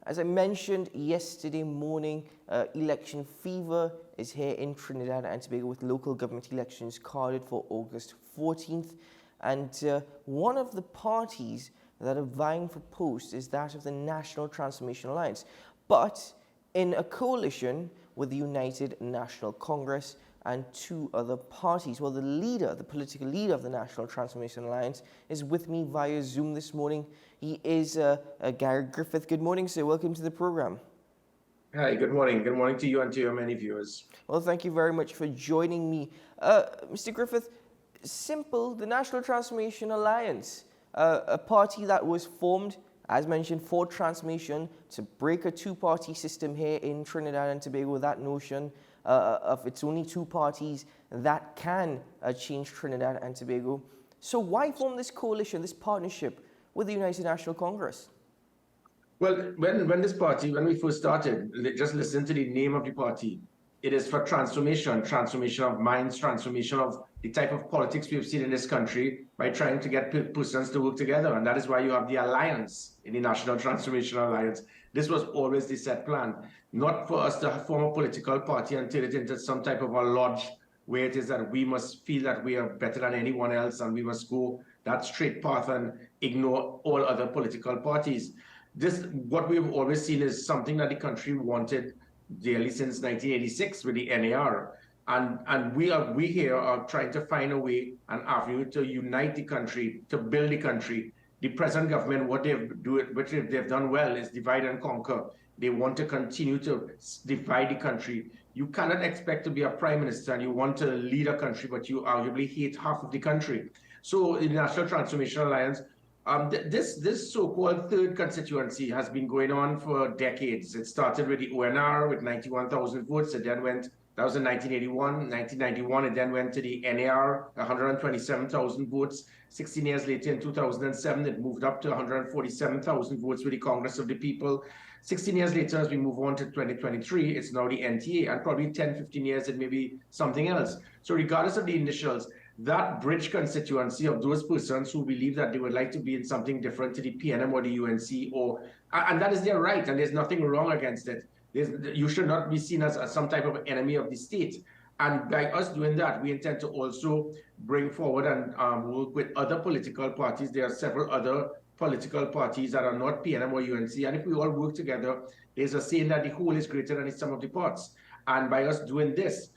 As I mentioned yesterday morning, election fever is here in Trinidad and Tobago with local government elections carded for August 14th. And one of the parties that are vying for post is that of the National Transformation Alliance, but in a coalition with the United National Congress and two other parties. Well, the political leader of the National Transformation Alliance is with me via Zoom this morning. He is Gary Griffith. Good morning, sir. Welcome to the program. Hi, good morning. Good morning to you and to your many viewers. Well, thank you very much for joining me. Mr. Griffith, simple, the National Transformation Alliance, a party that was formed, as mentioned, for transformation, to break a two-party system here in Trinidad and Tobago, that notion of it's only two parties that can change Trinidad and Tobago. So why form this coalition, this partnership with the United National Congress? Well, when we first started, just listen to the name of the party. It is for transformation of minds, transformation of the type of politics we've seen in this country by trying to get persons to work together. And that is why you have the alliance in the National Transformation Alliance. This was always the set plan, not for us to form a political party and turn it into some type of a lodge where it is that we must feel that we are better than anyone else and we must go that straight path and ignore all other political parties. What we've always seen is something that the country wanted dearly since 1986 with the NAR. And we here are trying to find a way, an avenue to unite the country, to build the country. The present government, what they've done well is divide and conquer. They want to continue to divide the country. You cannot expect to be a prime minister and you want to lead a country, but you arguably hate half of the country. So in the National Transformation Alliance, this so-called third constituency has been going on for decades. It started with the ONR with 91,000 votes. It then went, that was in 1981, 1991. It then went to the NAR, 127,000 votes. 16 years later, in 2007, it moved up to 147,000 votes with the Congress of the People. 16 years later, as we move on to 2023, it's now the NTA, and probably 10, 15 years, it may be something else. So regardless of the initials, that bridge constituency of those persons who believe that they would like to be in something different to the PNM or the UNC, and that is their right, and there's nothing wrong against it. You should not be seen as some type of enemy of the state. And by us doing that, we intend to also bring forward and work with other political parties. There are several other political parties that are not PNM or UNC. And if we all work together, there's a saying that the whole is greater than the sum of the parts. And by us doing this,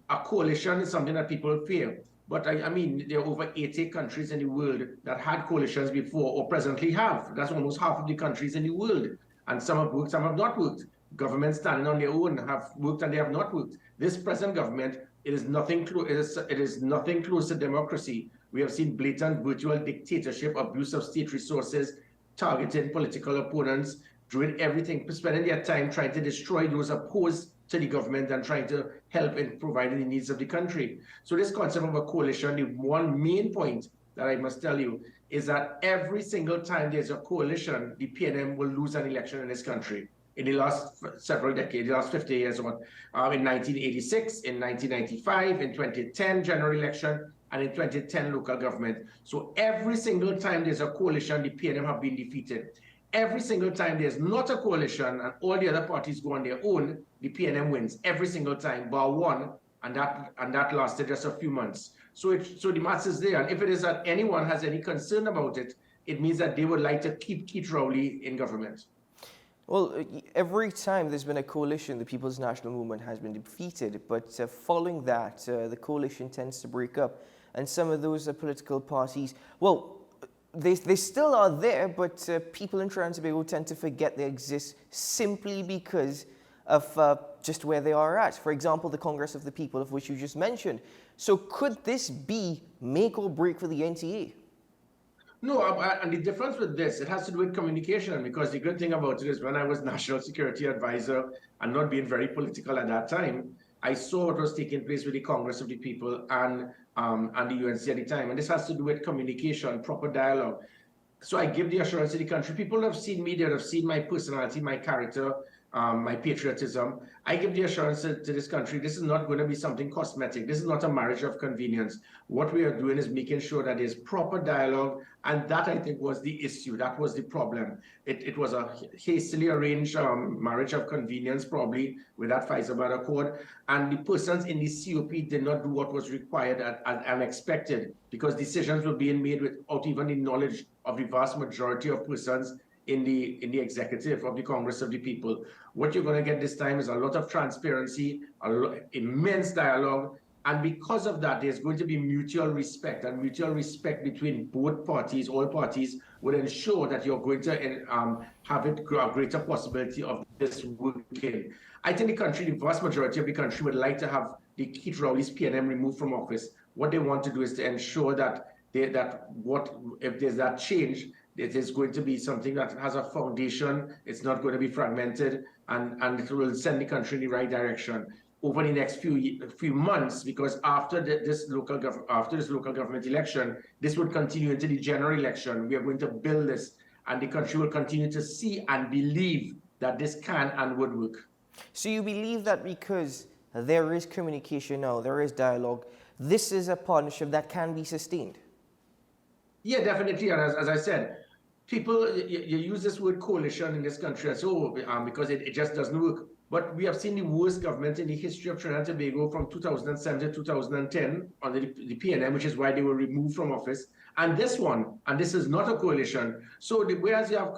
a coalition is something that people fear. But I mean, there are over 80 countries in the world that had coalitions before or presently have. That's almost half of the countries in the world. And some have worked, some have not worked. Governments standing on their own have worked and they have not worked. This present government, it is nothing close to democracy. We have seen blatant virtual dictatorship, abuse of state resources, targeting political opponents, doing everything, spending their time trying to destroy those opposed to the government and trying to help in providing the needs of the country. So this concept of a coalition, the one main point that I must tell you is that every single time there's a coalition, the PNM will lose an election in this country. In the last several decades, the last 50 years, in 1986, in 1995, in 2010 general election, and in 2010 local government. So every single time there's a coalition, the PNM have been defeated. Every single time there's not a coalition and all the other parties go on their own, the PNM wins every single time, bar one, and that lasted just a few months. So the maths is there. And if it is that anyone has any concern about it, it means that they would like to keep Keith Rowley in government. Well, every time there's been a coalition, the People's National Movement has been defeated. But following that, the coalition tends to break up. And some of those political parties, well, they still are there, but people in Trinidad and Tobago tend to forget they exist simply because of just where they are at. For example, the Congress of the People, of which you just mentioned. So could this be make or break for the NTA? No, and the difference with this, it has to do with communication, because the good thing about it is when I was National Security Advisor and not being very political at that time, I saw what was taking place with the Congress of the People and the UNC at the time. And this has to do with communication, proper dialogue. So I give the assurance to the country. People have seen me, they have seen my personality, my character. my patriotism. I give the assurance to this country, this is not going to be something cosmetic. This is not a marriage of convenience. What we are doing is making sure that there's proper dialogue, and that, I think, was the issue. That was the problem. It was a hastily arranged marriage of convenience, probably, with that Faisal Accord, and the persons in the COP did not do what was required and expected, because decisions were being made without even the knowledge of the vast majority of persons in the executive of the Congress of the People. What you're going to get this time is a lot of transparency, immense dialogue, and because of that, there's going to be mutual respect, and mutual respect between both parties, all parties, will ensure that you're going to have a greater possibility of this working. I think the country, the vast majority of the country, would like to have the Keith Rowley's PNM removed from office. What they want to do is to ensure that if there's that change, it is going to be something that has a foundation. It's not going to be fragmented, and it will send the country in the right direction over the next few months. Because after this local government election, this would continue into the general election. We are going to build this, and the country will continue to see and believe that this can and would work. So you believe that because there is communication now, there is dialogue, this is a partnership that can be sustained? Yeah, definitely. And as I said, people, you use this word coalition in this country as because it just doesn't work. But we have seen the worst government in the history of Trinidad and Tobago from 2007 to 2010 under the PNM, which is why they were removed from office. And this one, and this is not a coalition. So whereas you have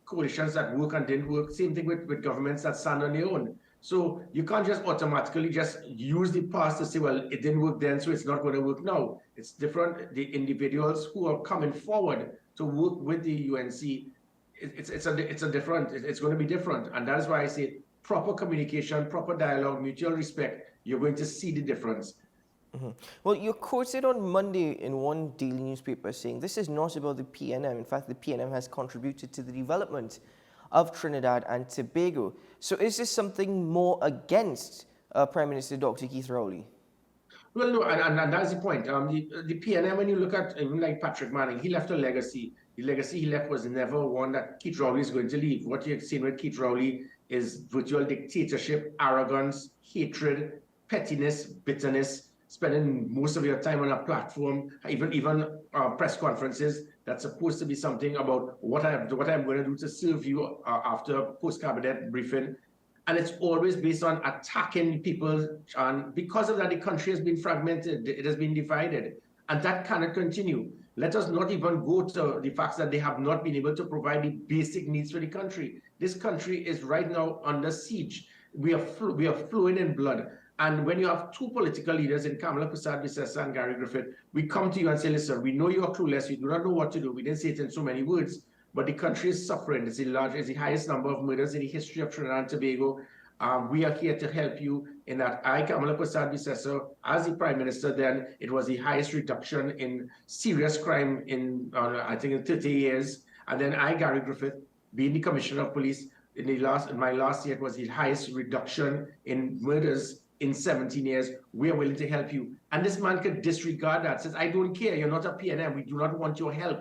coalitions that work and didn't work, same thing with governments that stand on their own. So you can't just automatically just use the past to say, well, it didn't work then, so it's not going to work now. It's different. The individuals who are coming forward to work with the UNC, it's going to be different. And that is why I say proper communication, proper dialogue, mutual respect, you're going to see the difference. Mm-hmm. Well, you're quoted on Monday in one daily newspaper saying this is not about the PNM. In fact, the PNM has contributed to the development of Trinidad and Tobago. So is this something more against Prime Minister Dr. Keith Rowley? Well, no, and that's the point. The PNM, when you look at even like Patrick Manning, he left a legacy. The legacy he left was never one that Keith Rowley is going to leave. What you've seen with Keith Rowley is virtual dictatorship, arrogance, hatred, pettiness, bitterness, spending most of your time on a platform, even press conferences. That's supposed to be something about what I'm going to do to serve you after post-cabinet briefing. And it's always based on attacking people. And because of that, the country has been fragmented. It has been divided. And that cannot continue. Let us not even go to the fact that they have not been able to provide the basic needs for the country. This country is right now under siege. We are flowing in blood. And when you have two political leaders in Kamala Persad-Bissessar and Gary Griffith, we come to you and say, listen, we know you are clueless. You do not know what to do. We didn't say it in so many words, but the country is suffering. It's the highest number of murders in the history of Trinidad and Tobago. We are here to help you in that. Kamala Persad-Bissessar, as the Prime Minister then, it was the highest reduction in serious crime in 30 years. And then Gary Griffith, being the Commissioner of Police, in my last year, it was the highest reduction in murders in 17 years. We are willing to help you. And this man could disregard that, says, I don't care, you're not a PNM, we do not want your help.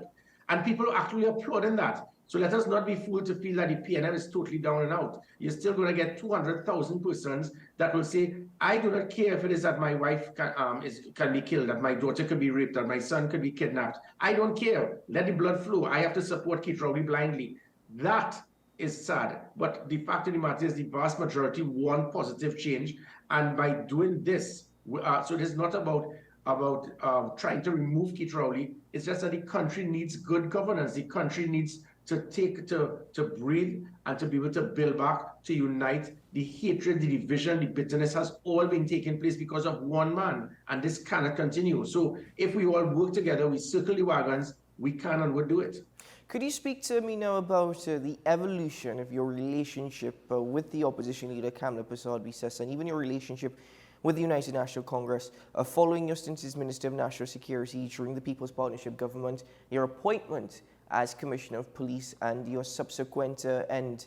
And people are actually applauding that. So let us not be fooled to feel that the PNM is totally down and out. You're still going to get 200,000 persons that will say, I do not care if it is that my wife can be killed, that my daughter could be raped, that my son could be kidnapped. I don't care. Let the blood flow. I have to support Keith Rowley blindly. That is sad. But the fact of the matter is the vast majority want positive change. And by doing this, so it is not about trying to remove Keith Rowley. It's just that the country needs good governance. The country needs to breathe and to be able to build back, to unite. The hatred, the division, the bitterness has all been taking place because of one man, and this cannot continue. So if we all work together, we circle the wagons, we can and would do it. Could you speak to me now about the evolution of your relationship with the opposition leader, Kamala Persad-Bissessar, and even your relationship with the United National Congress following your stint as Minister of National Security during the People's Partnership government, your appointment as Commissioner of Police, and your subsequent term in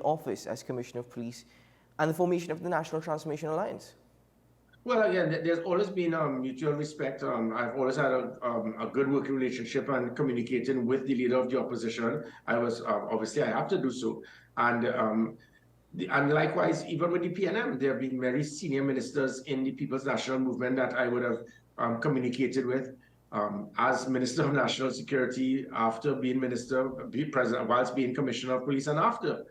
office as Commissioner of Police, and the formation of the National Transformation Alliance? Well, again, there's always been mutual respect. I've always had a good working relationship and communicating with the leader of the opposition. I was obviously I have to do so, and and likewise, even with the PNM, there have been very senior ministers in the People's National Movement that I would have communicated with. As Minister of National Security, after being Minister, be President, whilst being Commissioner of Police, and after.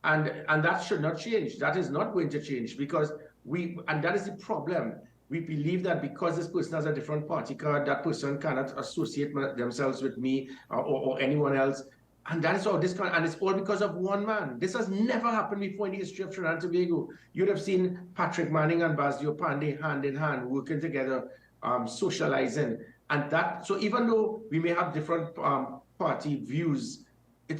And that should not change. That is not going to change because and that is the problem. We believe that because this person has a different party card, that person cannot associate themselves with me or anyone else. And that is all this, and it's all because of one man. This has never happened before in the history of Trinidad and Tobago. You'd have seen Patrick Manning and Basdio Pandey hand in hand, working together, socializing. And that, so even though we may have different party views,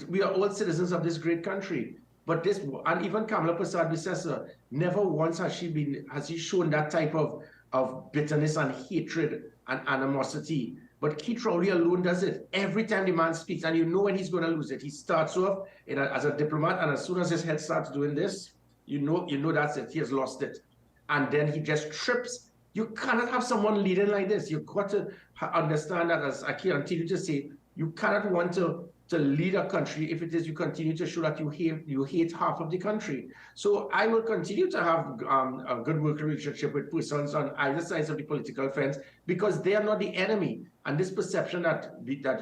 we are all citizens of this great country. But this, and even Kamala Prasad-Bissessar, never once has she shown that type of bitterness and hatred and animosity. But Keith Rowley alone does it. Every time the man speaks, and you know when he's going to lose it. He starts off as a diplomat, and as soon as his head starts doing this, you know that's it. He has lost it. And then he just trips. You cannot have someone leading like this. You've got to understand that, as I continue to say, you cannot want to lead a country if it is you continue to show that you hate half of the country. So I will continue to have a good working relationship with persons on either sides of the political fence because they are not the enemy. And this perception that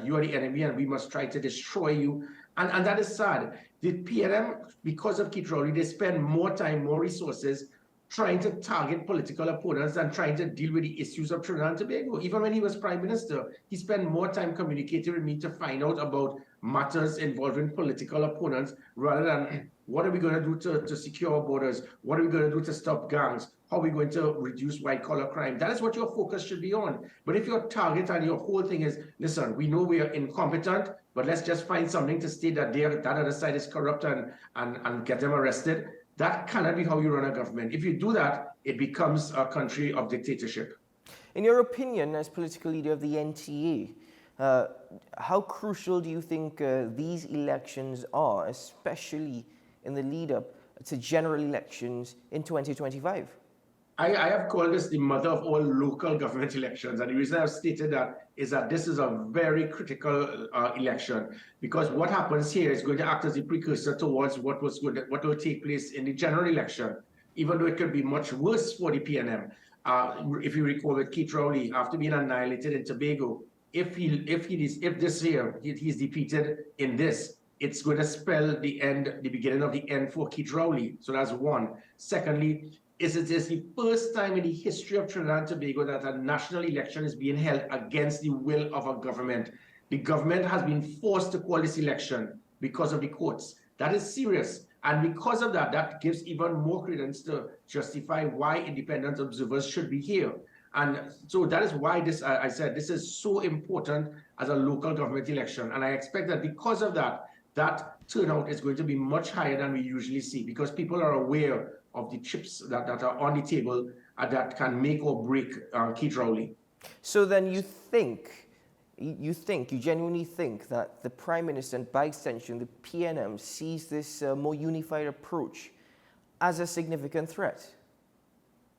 you are the enemy and we must try to destroy you, and that is sad. The PNM, because of Keith Rowley, they spend more time, more resources trying to target political opponents and trying to deal with the issues of Trinidad and Tobago. Even when he was Prime Minister, he spent more time communicating with me to find out about matters involving political opponents rather than what are we going to do to secure our borders? What are we going to do to stop gangs? How are we going to reduce white-collar crime? That is what your focus should be on. But if your target and your whole thing is, listen, we know we are incompetent, but let's just find something to state that that other side is corrupt and get them arrested, that cannot be how you run a government. If you do that, it becomes a country of dictatorship. In your opinion, as political leader of the NTA, how crucial do you think these elections are, especially in the lead-up to general elections in 2025? I have called this the mother of all local government elections. And the reason I've stated that is that this is a very critical election, because what happens here is going to act as a precursor towards what will take place in the general election, even though it could be much worse for the PNM. If you recall with Keith Rowley, after being annihilated in Tobago, if this year he's defeated in this, it's going to spell the beginning of the end for Keith Rowley. So that's one. Secondly, it is the first time in the history of Trinidad and Tobago that a national election is being held against the will of a government. The government has been forced to call this election because of the courts. That is serious. And because of that, that gives even more credence to justify why independent observers should be here. And so that is why I said this is so important as a local government election. And I expect that because of that, that turnout is going to be much higher than we usually see, because people are aware of the chips that are on the table that can make or break Keith Rowley. So then you genuinely think that the Prime Minister and by extension the PNM sees this more unified approach as a significant threat?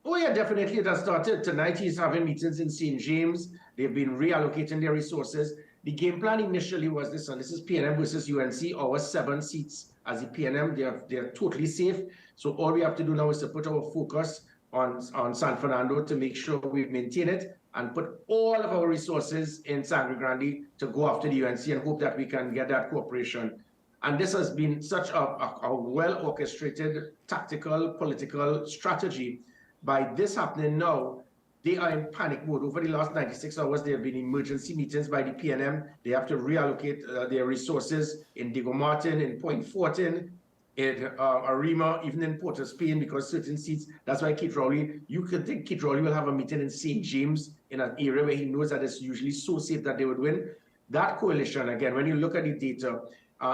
Oh yeah, definitely it has started. Tonight he's having meetings in St. James. They've been reallocating their resources. The game plan initially was this, and this is PNM versus UNC, our 7 seats as the PNM, they're totally safe. So all we have to do now is to put our focus on San Fernando to make sure we maintain it and put all of our resources in Sangre Grande to go after the UNC and hope that we can get that cooperation. And this has been such a well-orchestrated tactical political strategy. By this happening now, they are in panic mode. Over the last 96 hours, there have been emergency meetings by the PNM. They have to reallocate their resources in Diego Martin, in Point Fortin, in Arima, even in Port of Spain, because certain seats, that's why Keith Rowley, you could think Keith Rowley will have a meeting in St. James in an area where he knows that it's usually so safe that they would win. That coalition, again, when you look at the data,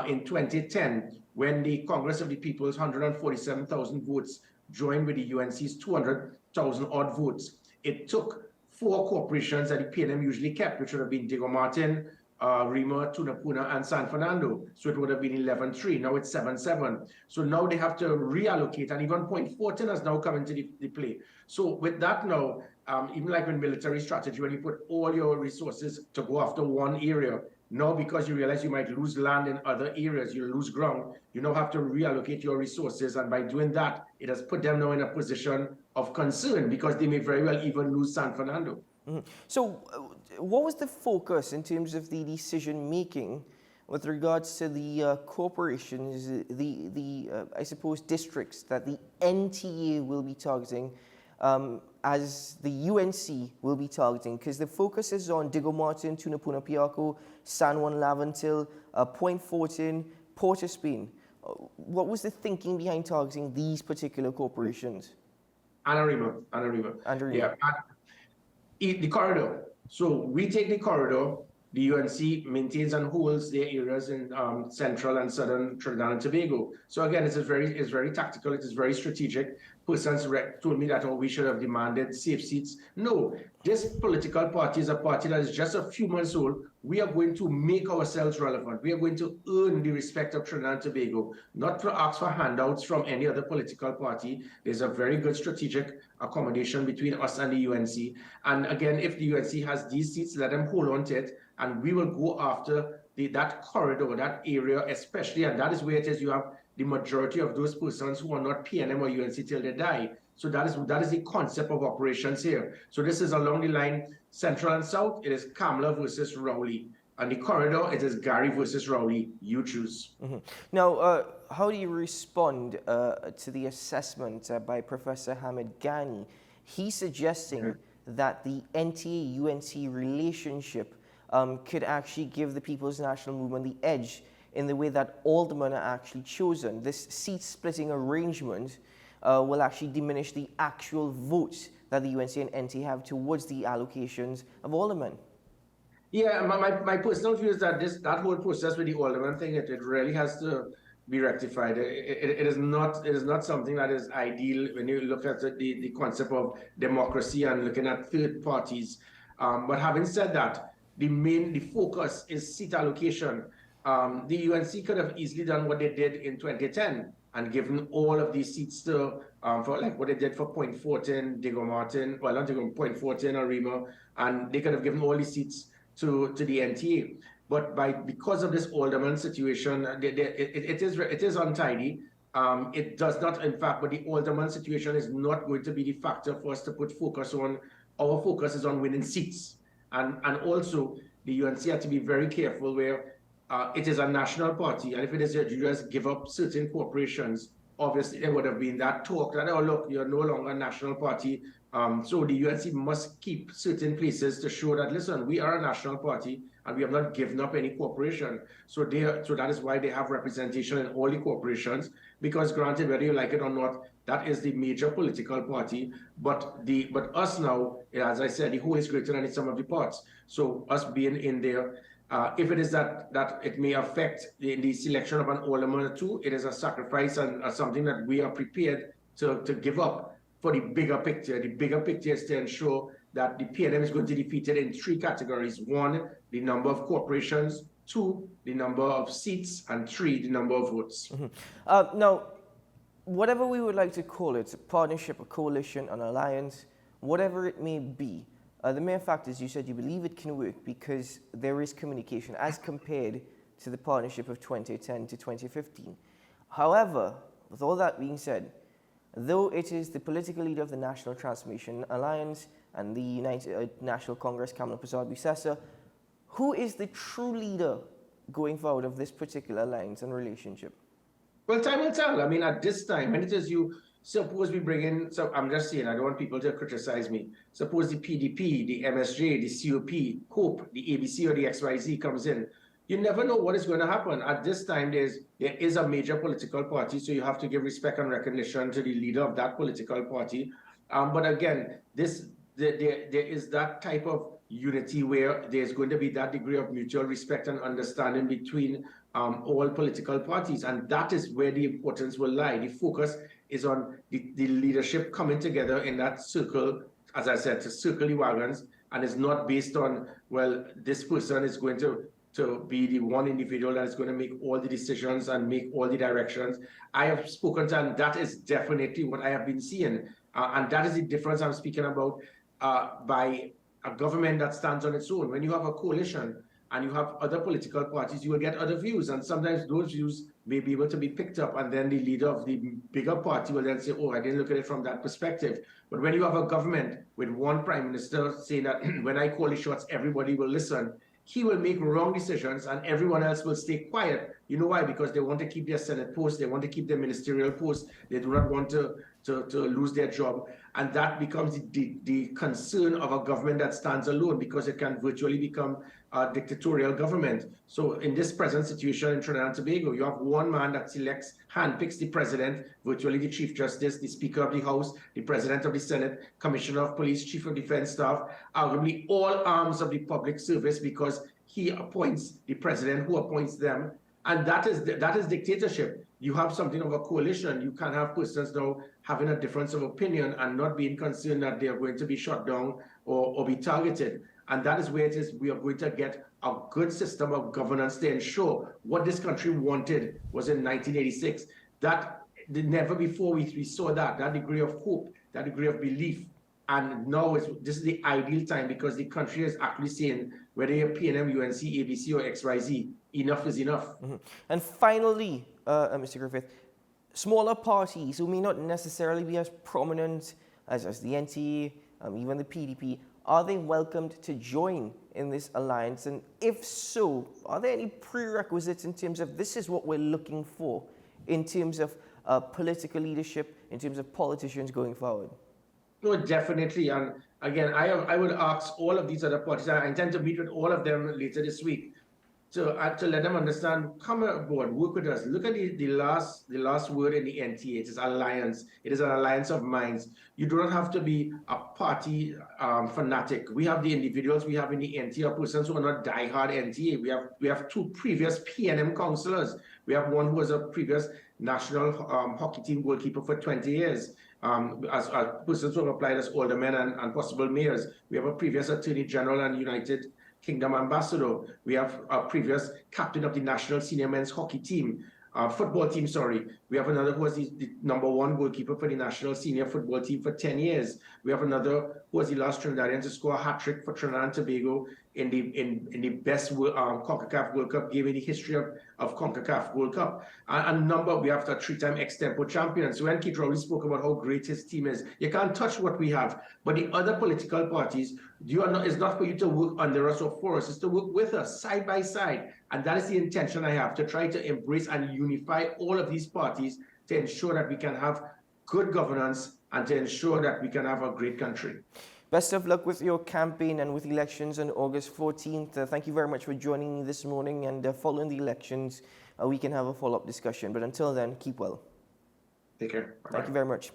in 2010, when the Congress of the People's 147,000 votes joined with the UNC's 200,000 odd votes, it took 4 corporations that the PNM usually kept, which would have been Diego Martin, Rima, Tunapuna, and San Fernando. So it would have been 11-3. Now it's 7-7. So now they have to reallocate, and even point 14 has now come into the play. So with that now, even like in military strategy, when you put all your resources to go after one area, now because you realize you might lose land in other areas, you lose ground, you now have to reallocate your resources. And by doing that, it has put them now in a position of concern because they may very well even lose San Fernando. Mm-hmm. So what was the focus in terms of the decision making with regards to the corporations, I suppose, districts that the NTA will be targeting as the UNC will be targeting? Because the focus is on Diego Martin, Tunapuna Piarco, San Juan Laventil, Point Fortin, Port of Spain. What was the thinking behind targeting these particular corporations? Anarima. Yeah. The corridor. So we take the corridor. The UNC maintains and holds their areas in central and southern Trinidad and Tobago. So again, it's very tactical. It is very strategic. Persons told me that we should have demanded safe seats. No, this political party is a party that is just a few months old. We are going to make ourselves relevant. We are going to earn the respect of Trinidad and Tobago, not to ask for handouts from any other political party. There's a very good strategic accommodation between us and the UNC. And again, if the UNC has these seats, let them hold on to it. And we will go after that corridor, that area especially, and that is where it is you have the majority of those persons who are not PNM or UNC till they die. So that is the concept of operations here. So this is along the line, central and south, it is Kamla versus Rowley. And the corridor, it is Gary versus Rowley. You choose. Mm-hmm. Now, how do you respond to the assessment by Professor Hamid Ghani? He's suggesting that the NTA-UNC relationship could actually give the People's National Movement the edge in the way that aldermen are actually chosen. This seat-splitting arrangement will actually diminish the actual votes that the UNC and NTA have towards the allocations of aldermen. Yeah, my personal view is that that whole process with the alderman thing, it really has to be rectified. It is not something that is ideal when you look at the concept of democracy and looking at third parties. But having said that, the focus is seat allocation. The UNC could have easily done what they did in 2010 and given all of these seats to, for like what they did for Point Fortin, Diego Martin, well, not Diego, Point Fortin or Rima, and they could have given all these seats to the NTA. But because of this alderman situation, it is untidy. It does not, in fact, but the alderman situation is not going to be the factor for us to put focus on. Our focus is on winning seats. And also, the UNC had to be very careful where it is a national party. And if it is you just give up certain corporations, obviously there would have been that talk that, oh, look, you're no longer a national party. So the UNC must keep certain places to show that, listen, we are a national party and we have not given up any corporation. So that is why they have representation in all the corporations, because granted, whether you like it or not, that is the major political party. But us now, as I said, the whole is greater than the sum of the parts. So us being in there, if it is that it may affect the selection of an alderman or two, it is a sacrifice and something that we are prepared to give up for the bigger picture. The bigger picture is to ensure that the PNM is going to be defeated in three categories. One, the number of corporations. Two, the number of seats. And three, the number of votes. Mm-hmm. Now, whatever we would like to call it, a partnership, a coalition, an alliance, whatever it may be, the mere fact is you said you believe it can work because there is communication as compared to the partnership of 2010 to 2015. However, with all that being said, though it is the political leader of the National Transformation Alliance and the United National Congress, Kamala Prasad-Busesa, who is the true leader going forward of this particular alliance and relationship? Well, time will tell. I mean, at this time, when it is you, suppose we bring in, so I'm just saying, I don't want people to criticize me. Suppose the PDP, the MSJ, the COP, COPE, the ABC or the XYZ comes in. You never know what is going to happen. At this time, there is a major political party, so you have to give respect and recognition to the leader of that political party. But again, there is that type of unity where there's going to be that degree of mutual respect and understanding between all political parties. And that is where the importance will lie. The focus is on the leadership coming together in that circle, as I said, to circle the wagons, and it's not based on, well, this person is going to to be the one individual that is going to make all the decisions and make all the directions. I have spoken to, and that is definitely what I have been seeing. And that is the difference I'm speaking about by a government that stands on its own. When you have a coalition and you have other political parties, you will get other views. And sometimes those views may be able to be picked up. And then the leader of the bigger party will then say, oh, I didn't look at it from that perspective. But when you have a government with one prime minister saying that when I call the shots, everybody will listen, he will make wrong decisions and everyone else will stay quiet. You know why? Because they want to keep their Senate post, they want to keep their ministerial post, they do not want to lose their job. And that becomes the concern of a government that stands alone, because it can virtually become a dictatorial government. So in this present situation in Trinidad and Tobago, you have one man that selects, handpicks the president, virtually the Chief Justice, the Speaker of the House, the President of the Senate, Commissioner of Police, Chief of Defense Staff, arguably all arms of the public service, because he appoints the president who appoints them. And that is dictatorship. You have something of a coalition. You can't have persons now having a difference of opinion and not being concerned that they are going to be shut down or be targeted. And that is where it is we are going to get a good system of governance to ensure what this country wanted was in 1986. That never before we saw that degree of hope, that degree of belief. And now this is the ideal time, because the country is actually saying, whether you're PNM, UNC, ABC, or XYZ, enough is enough. Mm-hmm. And finally, Mr. Griffith, smaller parties who may not necessarily be as prominent as the NTA, even the PDP, are they welcomed to join in this alliance? And if so, are there any prerequisites in terms of this is what we're looking for in terms of political leadership, in terms of politicians going forward? No, definitely. And again, I would ask all of these other parties, I intend to meet with all of them later this week, to let them understand, come aboard, work with us. Look at the last word in the NTA. It is alliance. It is an alliance of minds. You do not have to be a party fanatic. We have the individuals we have in the NTA, persons who are not diehard NTA. We have two previous PNM councillors. We have one who was a previous national hockey team goalkeeper for 20 years. As persons who have applied as aldermen and possible mayors. We have a previous Attorney General and United Kingdom ambassador. We have a previous captain of the national senior men's hockey team, football team, sorry. We have another who was the #1 goalkeeper for the national senior football team for 10 years. We have another who was the last Trinidadian to score a hat-trick for Trinidad and Tobago in the best CONCACAF World Cup game in the history of CONCACAF World Cup. And we have a 3-time extempo champion. So when Ketan already spoke about how great his team is, you can't touch what we have. But the other political parties, it's not for you to work under us or for us, it's to work with us, side by side. And that is the intention I have, to try to embrace and unify all of these parties to ensure that we can have good governance and to ensure that we can have a great country. Best of luck with your campaign and with elections on August 14th. Thank you very much for joining me this morning, and following the elections, we can have a follow-up discussion. But until then, keep well. Take care. Bye-bye. Thank you very much.